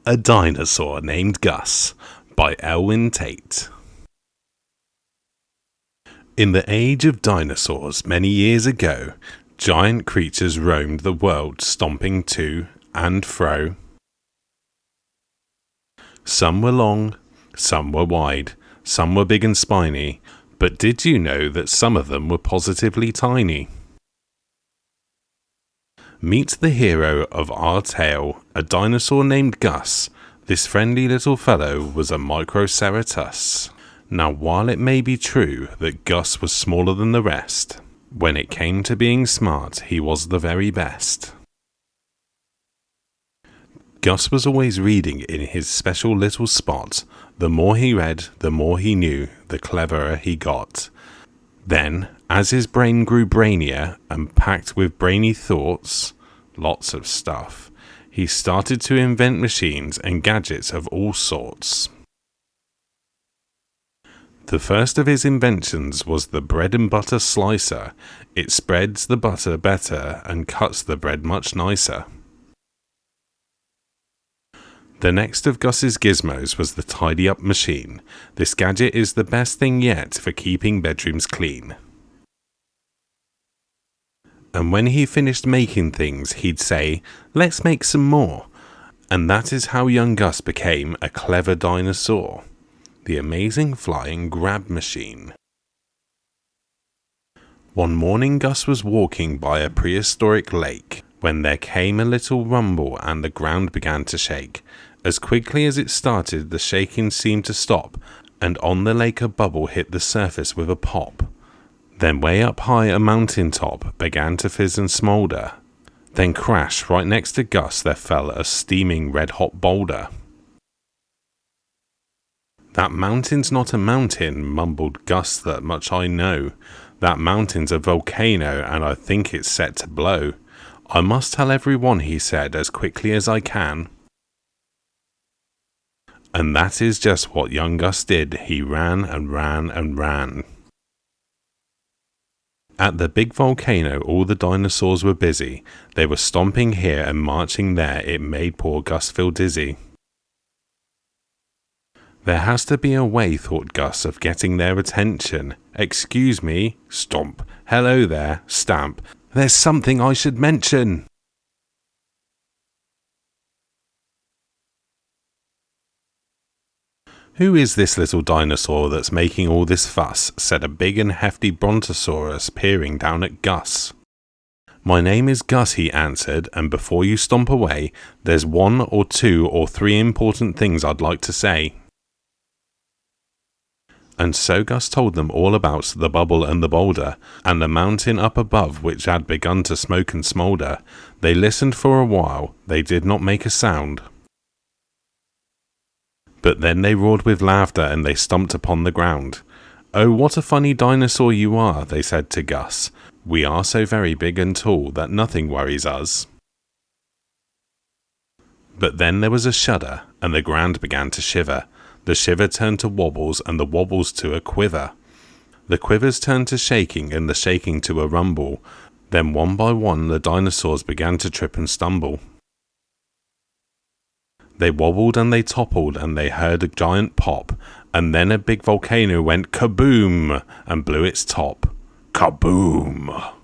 A Dinosaur Named Gus by Elwyn Tate. In the age of dinosaurs many years ago, giant creatures roamed the world, stomping to and fro. Some were long, some were wide, some were big and spiny, but did you know that some of them were positively tiny? Meet the hero of our tale, a dinosaur named Gus. This friendly little fellow was a Microceratus. Now, while it may be true that Gus was smaller than the rest, when it came to being smart, he was the very best. Gus was always reading in his special little spot. The more he read, the more he knew, the cleverer he got. Then, as his brain grew brainier and packed with brainy thoughts, lots of stuff, he started to invent machines and gadgets of all sorts. The first of his inventions was the bread and butter slicer. It spreads the butter better and cuts the bread much nicer. The next of Gus's gizmos was the tidy up machine. This gadget is the best thing yet for keeping bedrooms clean. And when he finished making things, he'd say, "Let's make some more." And that is how young Gus became a clever dinosaur. The amazing flying grab machine. One morning Gus was walking by a prehistoric lake when there came a little rumble and the ground began to shake. As quickly as it started, the shaking seemed to stop, and on the lake a bubble hit the surface with a pop. Then way up high a mountain top began to fizz and smoulder. Then crash, right next to Gus there fell a steaming red-hot boulder. "That mountain's not a mountain," mumbled Gus, "that much I know. That mountain's a volcano, and I think it's set to blow. I must tell everyone," he said, "as quickly as I can." And that is just what young Gus did. He ran and ran and ran. At the big volcano, all the dinosaurs were busy. They were stomping here and marching there. It made poor Gus feel dizzy. There has to be a way, thought Gus, of getting their attention. "Excuse me," stomp. "Hello there," stamp. "There's something I should mention." "Who is this little dinosaur that's making all this fuss?" said a big and hefty brontosaurus, peering down at Gus. "My name is Gus," he answered, "and before you stomp away, there's 1 or 2 or 3 important things I'd like to say." And so Gus told them all about the bubble and the boulder, and the mountain up above which had begun to smoke and smoulder. They listened for a while. They did not make a sound. But then they roared with laughter and they stomped upon the ground. "Oh, what a funny dinosaur you are," they said to Gus. "We are so very big and tall that nothing worries us." But then there was a shudder, and the ground began to shiver. The shiver turned to wobbles, and the wobbles to a quiver. The quivers turned to shaking, and the shaking to a rumble. Then one by one the dinosaurs began to trip and stumble. They wobbled and they toppled, and they heard a giant pop, and then a big volcano went kaboom and blew its top. Kaboom!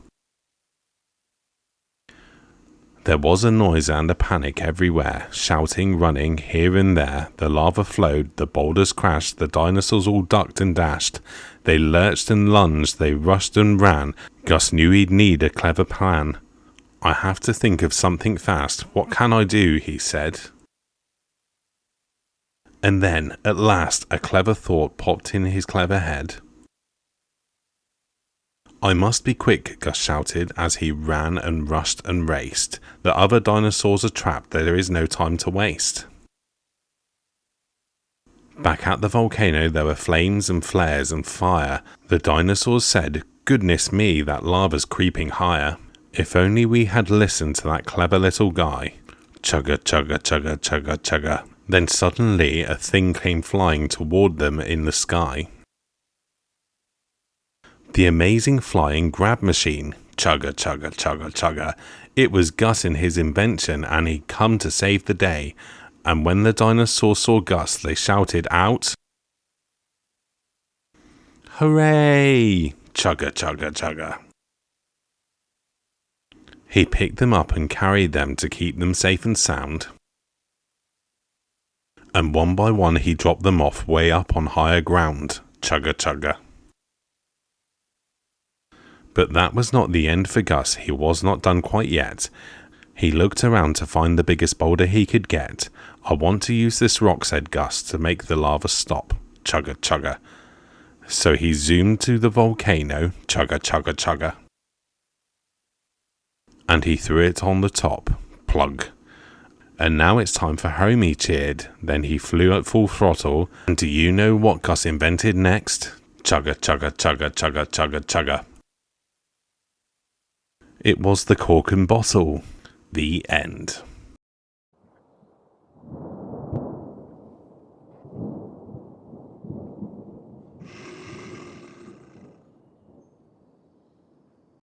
There was a noise and a panic everywhere, shouting, running, here and there. The lava flowed, the boulders crashed, the dinosaurs all ducked and dashed. They lurched and lunged, they rushed and ran. Gus knew he'd need a clever plan. "I have to think of something fast. What can I do?" he said. And then, at last, a clever thought popped in his clever head. "I must be quick," Gus shouted as he ran and rushed and raced. "The other dinosaurs are trapped. There is no time to waste." Back at the volcano there were flames and flares and fire. The dinosaurs said, "Goodness me, that lava's creeping higher. If only we had listened to that clever little guy." Chugga, chugga, chugga, chugga, chugga. Then suddenly a thing came flying toward them in the sky. The amazing flying grab machine. Chugga, chugga, chugga, chugga. It was Gus in his invention, and he'd come to save the day. And when the dinosaurs saw Gus, they shouted out, "Hooray! Chugga, chugga, chugga." He picked them up and carried them to keep them safe and sound. And one by one he dropped them off way up on higher ground, chugga, chugga. But that was not the end for Gus. He was not done quite yet. He looked around to find the biggest boulder he could get. "I want to use this rock," said Gus, "to make the lava stop, chugga, chugga." So he zoomed to the volcano, chugga, chugga, chugga. And he threw it on the top, plug. "And now it's time for home," he cheered. Then he flew at full throttle. And do you know what Gus invented next? Chugga, chugga, chugga, chugga, chugga, chugga. It was the cork and bottle. The end.